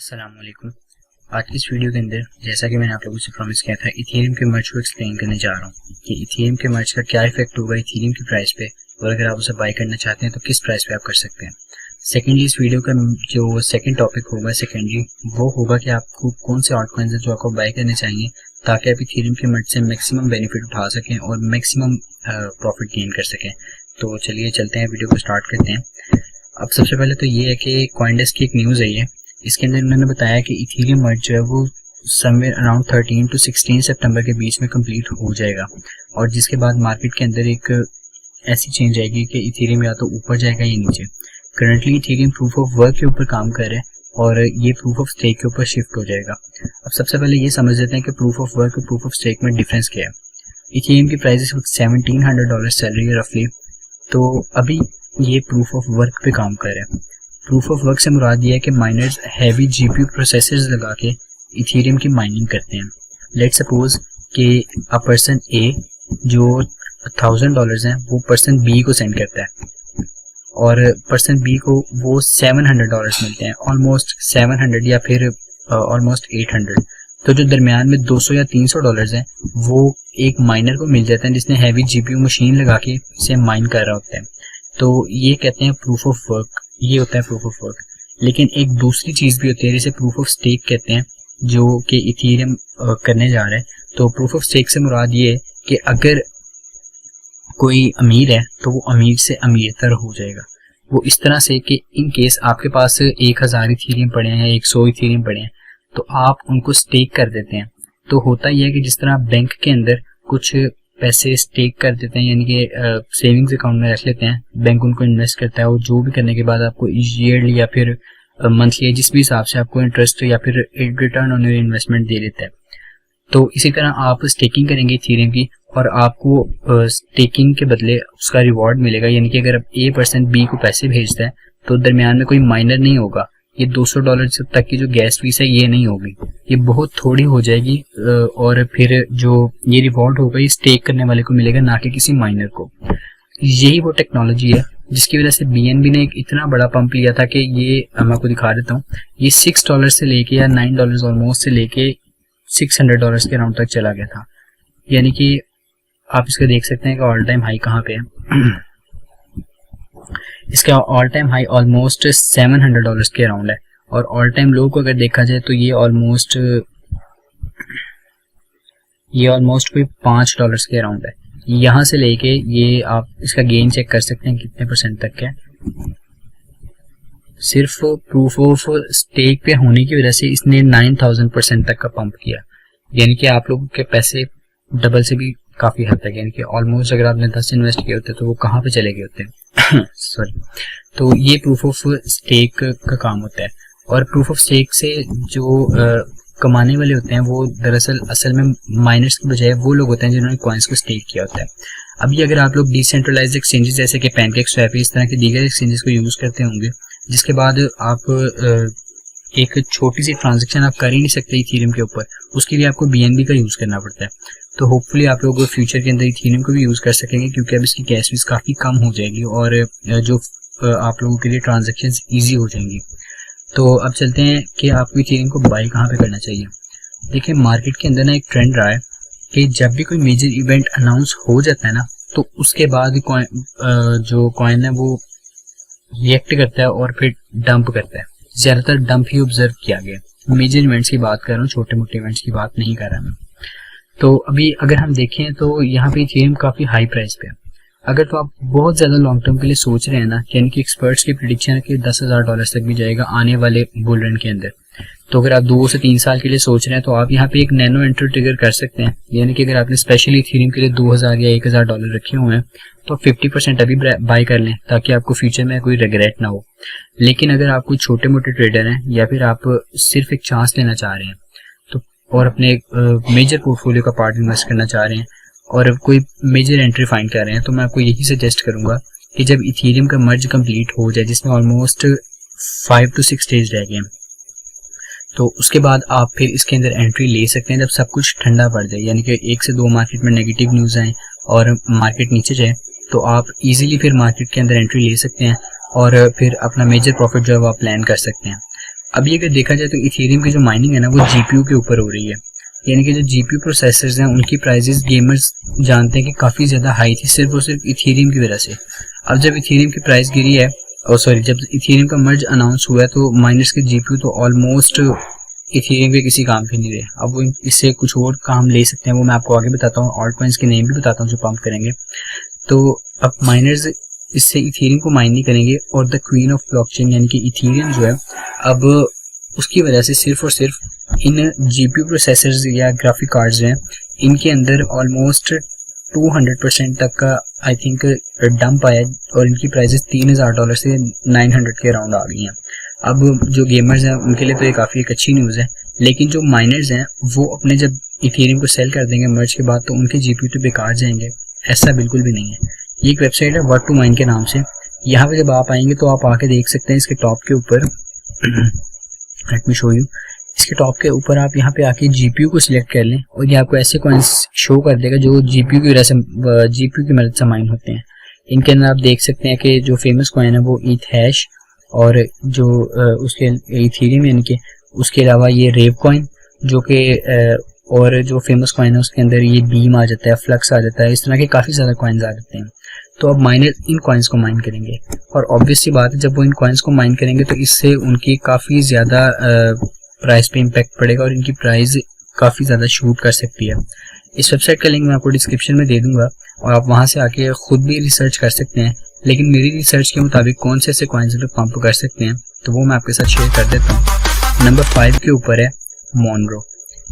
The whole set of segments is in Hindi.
अस्सलाम वालेकुम। आज की इस वीडियो के अंदर जैसा कि मैंने आप लोगों से प्रॉमिस किया था, इथेरियम के मर्ज को एक्सप्लेन करने जा रहा हूँ कि इथेरियम के मर्ज का क्या इफेक्ट होगा इथेरियम की प्राइस पे, और अगर आप उसे बाय करना चाहते हैं तो किस प्राइस पे आप कर सकते हैं। सेकेंडली, इस वीडियो का जो सेकंड टॉपिक होगा सेकेंडली वो होगा कि आपको कौन से ऑल्टकॉइंस हैं जो आपको बाय करने चाहिए ताकि आप इथेरियम के मर्ज से मैक्सिमम बेनिफिट उठा सकें और मैक्सिमम प्रॉफिट गेन कर सकें। तो चलिए चलते हैं, वीडियो को स्टार्ट करते हैं। अब सबसे पहले तो ये है कि कॉइनडेस्क की एक न्यूज़ है ये, इसके अंदर उन्होंने बताया कि इथेरियम मर्ज जो है वो समवेयर अराउंड 13 to 16 सितंबर के बीच में कंप्लीट हो जाएगा, और जिसके बाद मार्केट के अंदर एक ऐसी चेंज आएगी कि इथेरियम या तो ऊपर जाएगा या नीचे। Currently Ethereum proof of work के ऊपर काम कर रहा है और ये प्रूफ ऑफ स्टेक के ऊपर शिफ्ट हो जाएगा। अब सबसे पहले ये समझ लेते हैं कि प्रूफ ऑफ वर्क और प्रूफ ऑफ स्टेक में डिफरेंस क्या है। इथेरियम की प्राइस $1700 चल रही है रफली, तो अभी ये प्रूफ ऑफ वर्क पे काम कर रहा है। प्रूफ ऑफ वर्क से मुराद ये है कि माइनर्स हैवी जीपीयू प्रोसेसर्स लगा के इथेरियम की माइनिंग करते हैं। लेट्स सपोज कि अ पर्सन ए जो $1000 हैं वो पर्सन बी को सेंड करता है, और पर्सन बी को वो $700 मिलते हैं, ऑलमोस्ट 700 या फिर ऑलमोस्ट 800। तो जो दरमियान में $200 या $300 हैं वो एक माइनर को मिल जाते हैं जिसने हैवी जीपीयू मशीन लगा के इसे माइन कर रहा होता है। तो ये कहते हैं प्रूफ ऑफ वर्क, ये होता है प्रूफ ऑफ वर्क। लेकिन एक दूसरी चीज भी होती है जिसे प्रूफ ऑफ स्टेक कहते हैं, जो कि इथेरियम करने जा रहा है। तो प्रूफ ऑफ स्टेक से मुराद ये है कि अगर कोई अमीर है तो वो अमीर से अमीरतर हो जाएगा। वो इस तरह से कि इन केस आपके पास 1000 इथेरियम पड़े हैं या 100 इथेरियम पड़े हैं तो आप उनको स्टेक कर देते हैं। तो होता यह है कि जिस तरह बैंक के अंदर कुछ पैसे स्टेक कर देते हैं, यानी कि सेविंग्स अकाउंट में रख लेते हैं, बैंक उनको इन्वेस्ट करता है और जो भी करने के बाद आपको ईयरली या फिर मंथली जिस भी हिसाब से आपको इंटरेस्ट या फिर रिटर्न ऑन योर इन्वेस्टमेंट दे देता है। तो इसी तरह आप स्टेकिंग करेंगे इथेरियम की और आपको स्टेकिंग के बदले उसका रिवॉर्ड मिलेगा। यानी कि अगर ए पर्सन बी को पैसे भेजता है तो दरमियान में कोई माइनर नहीं होगा। ये $200 तक की जो गैस फीस है ये नहीं होगी, ये बहुत थोड़ी हो जाएगी, और फिर जो ये रिवॉर्ड होगा ये स्टेक करने वाले को मिलेगा, ना कि किसी माइनर को। यही वो टेक्नोलॉजी है जिसकी वजह से बीएनबी ने एक इतना बड़ा पंप लिया था कि ये मैं आपको दिखा देता हूँ। ये $6 से लेके या $9 ऑलमोस्ट से लेके $600 के अराउंड तक चला गया था। यानी कि आप इसका देख सकते हैं कि ऑल टाइम हाई कहाँ पे है। इसका ऑल टाइम हाई ऑलमोस्ट $700 के अराउंड है, और ऑल टाइम लो को अगर देखा जाए तो ये ऑलमोस्ट कोई $5 के अराउंड है। यहाँ से लेके ये आप इसका गेन चेक कर सकते हैं कितने परसेंट तक है। सिर्फ प्रूफ ऑफ स्टेक पे होने की वजह से इसने 9000% तक का पंप किया, यानी कि आप लोगों के पैसे डबल से भी काफी हद तक, यानी कि ऑलमोस्ट अगर आपने 10 इन्वेस्ट किए होते तो वो कहाँ पे चले गए होते सॉरी। तो ये प्रूफ ऑफ स्टेक का काम होता है, और प्रूफ ऑफ स्टेक से जो कमाने वाले होते हैं वो दरअसल असल में माइनर्स की बजाय वो लोग होते हैं जिन्होंने कॉइन्स को स्टेक किया होता है। अभी अगर आप लोग डिसेंट्रलाइज्ड एक्सचेंजेस जैसे कि पैनकेक स्वैप इस तरह के दीगर एक्सचेंजेस को यूज करते होंगे, जिसके बाद आप एक छोटी सी ट्रांजेक्शन आप कर ही नहीं सकते इथेरियम के ऊपर, उसके लिए आपको बीएनबी का यूज करना पड़ता है। तो होपफुली आप लोग फ्यूचर के अंदर इथेरियम को भी यूज कर सकेंगे, क्योंकि अब इसकी गैस फीस काफी कम हो जाएगी और जो आप लोगों के लिए ट्रांजेक्शन ईजी हो जाएंगी। तो अब चलते हैं कि आपको इथेरियम को बाय कहाँ पे करना चाहिए। देखिए, मार्केट के अंदर ना एक ट्रेंड रहा है कि जब भी कोई मेजर इवेंट अनाउंस हो जाता है ना तो उसके बाद जो कॉइन है वो रिएक्ट करता है और फिर डंप करता है। ज्यादातर डंप ही ऑब्जर्व किया गया। मेजर इवेंट्स की बात कर रहा हूँ, छोटे मोटे इवेंट्स की बात नहीं कर रहा मैं। तो अभी अगर हम देखें तो यहाँ पे इथेरियम काफी हाई प्राइस पे है। अगर तो आप बहुत ज्यादा लॉन्ग टर्म के लिए सोच रहे हैं ना, यानी कि एक्सपर्ट्स की प्रेडिक्शन है कि $10,000 तक भी जाएगा आने वाले बुल रन के अंदर, तो अगर आप 2 से 3 साल के लिए सोच रहे हैं तो आप यहाँ पे एक नैनो एंट्री ट्रिगर कर सकते हैं। यानी कि अगर आपने स्पेशली इथेरियम के लिए $2000 या $1000 रखे हुए हैं तो 50% अभी बाय कर लें ताकि आपको फ्यूचर में कोई रिग्रेट ना हो। लेकिन अगर आप कोई छोटे मोटे ट्रेडर हैं या फिर आप सिर्फ एक चांस लेना चाह रहे हैं तो और अपने मेजर पोर्टफोलियो का पार्ट इन्वेस्ट करना चाह रहे हैं और कोई मेजर एंट्री फाइंड कर रहे हैं, तो मैं आपको यही सजेस्ट करूंगा कि जब इथेरियम का मर्ज कंप्लीट हो जाए, जिसमें ऑलमोस्ट 5 to 6 डेज रह गए हैं, तो उसके बाद आप फिर इसके अंदर एंट्री ले सकते हैं जब सब कुछ ठंडा पड़ जाए। यानी कि 1 से 2 मार्केट में नेगेटिव न्यूज आए और मार्केट नीचे जाए तो आप इजीली फिर मार्केट के अंदर एंट्री ले सकते हैं और फिर अपना मेजर प्रॉफिट जो है वो आप प्लान कर सकते हैं। अभी अगर देखा जाए तो इथेरियम की जो माइनिंग है ना वो जीपीयू के ऊपर हो रही है, यानी कि जो जीपीयू प्रोसेसर्स हैं उनकी प्राइसेस गेमर्स जानते हैं कि काफ़ी ज़्यादा हाई थी सिर्फ और सिर्फ इथेरियम की वजह से। अब जब इथेरियम की प्राइस गिरी है, जब इथेरियम का मर्ज अनाउंस हुआ है तो माइनर्स के जीपीयू तो ऑलमोस्ट इथेरियम के किसी काम के नहीं रहे। अब वो इससे कुछ और काम ले सकते हैं, वो मैं आपको आगे बताता हूँ, ऑल्ट कॉइन्स के नेम भी बताता हूँ जो पंप करेंगे। तो अब माइनर्स इससे इथेरियम को माइन नहीं करेंगे और द क्वीन ऑफ ब्लॉकचेन यानी कि इथेरियम जो है, अब उसकी वजह से सिर्फ और सिर्फ इन जीपीयू प्रोसेसर्स या ग्राफिक कार्ड्स हैं इनके अंदर ऑलमोस्ट 200% तक का आई थिंक डंप आया और इनकी प्राइसेस $3000 से 900 के अराउंड आ गई हैं। अब जो गेमर्स हैं उनके लिए तो ये काफ़ी एक अच्छी न्यूज़ है, लेकिन जो माइनर्स हैं वो अपने जब इथेरियम को सेल कर देंगे मर्ज के बाद तो उनके जीपीयू तो बेकार जाएंगे। ऐसा बिल्कुल भी नहीं है। ये एक वेबसाइट है व्हाट टू माइन के नाम से। यहाँ पे जब आप आएंगे तो आप आके देख सकते हैं इसके टॉप के ऊपर लेट मी शो यू। इसके टॉप के ऊपर आप यहाँ पे आके जीपीयू को सिलेक्ट कर लें और ये आपको ऐसे कॉइन्स शो कर देगा जो जीपीयू की वजह से जीपीयू की मदद से माइन होते हैं। इनके अंदर आप देख सकते हैं कि जो फेमस कॉइन है वो ईथ हैश और जो उसके इथेरियम यानी कि उसके अलावा ये रेव कॉइन जो कि और जो फेमस कॉइन है उसके अंदर ये बीम आ जाता है, फ्लक्स आ जाता है, इस तरह के काफ़ी ज़्यादा कॉइन्स आ जाते हैं। तो अब माइनर इन कॉइन्स को माइन करेंगे और ऑब्वियस सी बात है जब वो इन कॉइन्स को माइन करेंगे तो इससे उनकी काफ़ी ज़्यादा प्राइस पे इम्पैक्ट पड़ेगा और इनकी प्राइस काफ़ी ज़्यादा शूट कर सकती है। इस वेबसाइट का लिंक मैं आपको डिस्क्रिप्शन में दे दूंगा और आप वहाँ से आके खुद भी रिसर्च कर सकते हैं, लेकिन मेरी रिसर्च के मुताबिक कौन से ऐसे कॉइन्स लोग पंप कर सकते हैं तो वो मैं आपके साथ शेयर कर देता हूँ। नंबर 5 के ऊपर है मोनरो।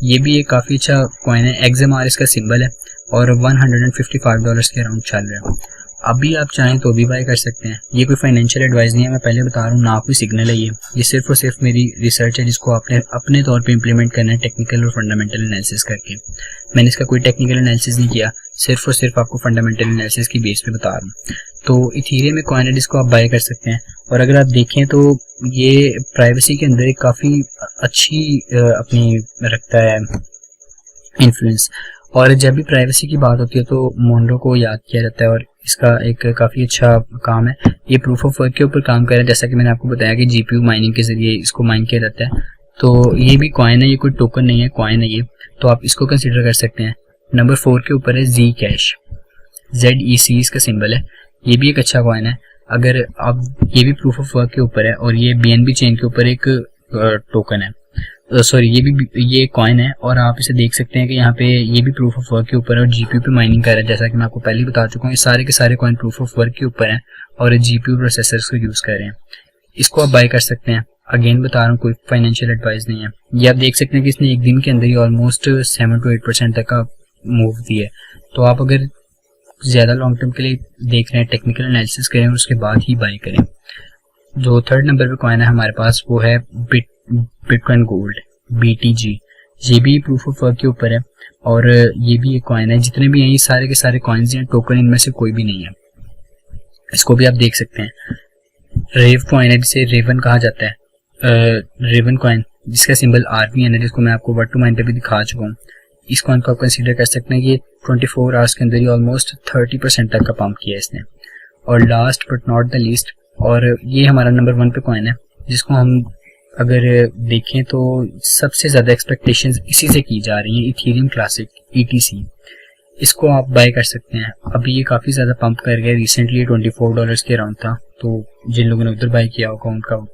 ये भी एक काफ़ी अच्छा कॉइन है, XMR इसका सिंबल है और $155 के अराउंड चल रहा है। अभी आप चाहें तो भी बाय कर सकते हैं। ये कोई फाइनेंशियल एडवाइस नहीं है, मैं पहले बता रहा हूँ, ना कोई सिग्नल है। ये सिर्फ और सिर्फ मेरी रिसर्च है जिसको आपने अपने तौर पे इम्प्लीमेंट करना है टेक्निकल और फंडामेंटल एनालिसिस करके। मैंने इसका कोई टेक्निकल एनालिसिस नहीं किया, सिर्फ और सिर्फ आपको फंडामेंटल एनालिसिस की बेस पे बता रहा हूँ। तो इथेरियम एक कॉइन है जिसको आप बाय कर सकते हैं और अगर आप देखें तो ये प्राइवेसी के अंदर एक काफ़ी अच्छी अपनी रखता है इन्फ्लुएंस, और जब भी प्राइवेसी की बात होती है तो मोनरो को याद किया जाता है और इसका एक काफ़ी अच्छा काम है। ये प्रूफ ऑफ वर्क के ऊपर काम कर रहा है, जैसा कि मैंने आपको बताया कि जीपीयू माइनिंग के जरिए इसको माइन किया जाता है। तो ये भी कॉइन है, ये कोई टोकन नहीं है, कॉइन है ये, तो आप इसको कंसिडर कर सकते हैं। नंबर 4 के ऊपर है जी कैश, ZEC इसका सिंबल है। ये भी एक अच्छा कॉइन है। अगर आप ये भी प्रूफ ऑफ वर्क के ऊपर है और ये BNB चेन के ऊपर एक टोकन है, ये कॉइन है और आप इसे देख सकते हैं कि यहाँ पे ये भी प्रूफ ऑफ वर्क के ऊपर है और जीपीयू पे माइनिंग कर रहा है। जैसा कि मैं आपको पहले ही बता चुका हूँ, ये सारे के सारे कॉइन प्रूफ ऑफ वर्क के ऊपर हैं और जीपीयू प्रोसेसर्स को यूज़ कर रहे हैं। इसको आप बाय कर सकते हैं। अगेन बता रहा हूँ, कोई फाइनेंशियल एडवाइस नहीं है। ये आप देख सकते हैं कि इसने एक दिन के अंदर ही ऑलमोस्ट 7 to 8% तक का मूव दिया है। तो आप अगर ज़्यादा लॉन्ग टर्म के लिए देख रहे हैं, टेक्निकल एनालिसिस करें और उसके बाद ही बाय करें। जो 3rd नंबर पे कॉइन है हमारे पास वो है बिटकॉइन गोल्ड, BTG। ये भी प्रूफ ऑफ वर्क के ऊपर है और ये भी एक कॉइन है। जितने भी हैं ये सारे के सारे कॉइन्स हैं, टोकन इनमें से कोई भी नहीं है। इसको भी आप देख सकते हैं। रेव कॉइन है जिसे रेवन कहा जाता है, रेवन कॉइन जिसका सिंबल RVN है, जिसको मैं आपको व्हाट टू माइन पे भी दिखा चुका हूँ। इस कॉइन को आप कंसीडर कर सकते हैं कि ये 24 आवर्स के अंदर ही ऑलमोस्ट 30% तक का पंप किया है इसने। और last but not the least, और ये हमारा नंबर 1 पे कॉइन है जिसको हम अगर देखें तो सबसे ज़्यादा एक्सपेक्टेशंस इसी से की जा रही हैं, इथेरियम क्लासिक ETC। इसको आप बाय कर सकते हैं। अभी ये काफ़ी ज़्यादा पंप कर गया, रिसेंटली $24 के अराउंड था, तो जिन लोगों ने उधर बाय किया होगा उनका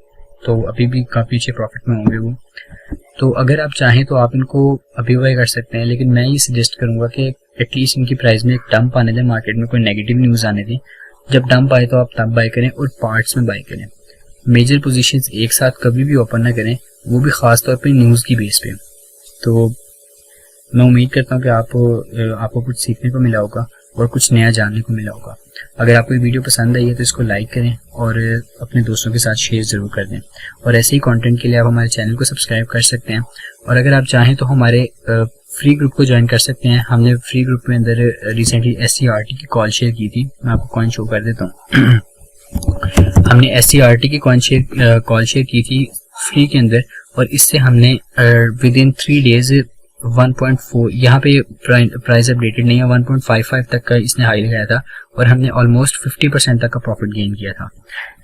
तो अभी भी काफ़ी अच्छे प्रॉफिट में होंगे वो। तो अगर आप चाहें तो आप इनको अभी बाय कर सकते हैं, लेकिन मैं ये सजेस्ट करूँगा कि एटलीस्ट इनकी प्राइस में एक डंप आने दें, मार्केट में कोई नेगेटिव न्यूज़ आने दें। जब डंप आए तो आप तब बाय करें और पार्ट्स में बाय करें। मेजर पोजीशंस एक साथ कभी भी ओपन ना करें, वो भी ख़ास तौर पे न्यूज़ की बेस पे। तो मैं उम्मीद करता हूँ कि आपको कुछ सीखने को मिला होगा और कुछ नया जानने को मिला होगा। अगर आपको ये वीडियो पसंद आई है तो इसको लाइक करें और अपने दोस्तों के साथ शेयर ज़रूर कर दें। और ऐसे ही कंटेंट के लिए आप हमारे चैनल को सब्सक्राइब कर सकते हैं और अगर आप चाहें तो हमारे फ्री ग्रुप को ज्वाइन कर सकते हैं। हमने फ्री ग्रुप में अंदर रिसेंटली SCRT की कॉल शेयर की थी, मैं आपको कॉइन शो कर देता हूँ। हमने SCRT की कॉल शेयर की थी फ्री के अंदर और इससे हमने विद इन 3 days 1.4, यहाँ पे प्राइस अपडेटेड नहीं है, 1.55 तक का इसने हाई लगाया था और हमने ऑलमोस्ट 50% तक का प्रॉफिट गेन किया था।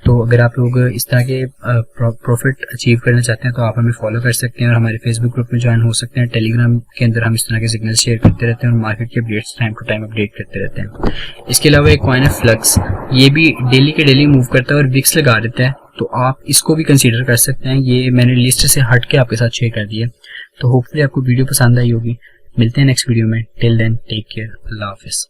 तो अगर आप लोग इस तरह के प्रॉफिट अचीव करना चाहते हैं तो आप हमें फॉलो कर सकते हैं और हमारे फेसबुक ग्रुप में ज्वाइन हो सकते हैं। टेलीग्राम के अंदर हम इस तरह के सिग्नल शेयर करते रहते हैं और मार्केट के updates time to time update करते रहते हैं। इसके अलावा एक कॉइन है फ्लक्स, ये भी डेली के डेली मूव करता है और विक्स लगा देता है, तो आप इसको भी कंसीडर कर सकते हैं। ये मैंने लिस्ट से हट के आपके साथ शेयर कर दिया। तो होपफुली आपको वीडियो पसंद आई होगी। मिलते हैं नेक्स्ट वीडियो में। टिल देन टेक केयर, अल्लाह हाफिज़।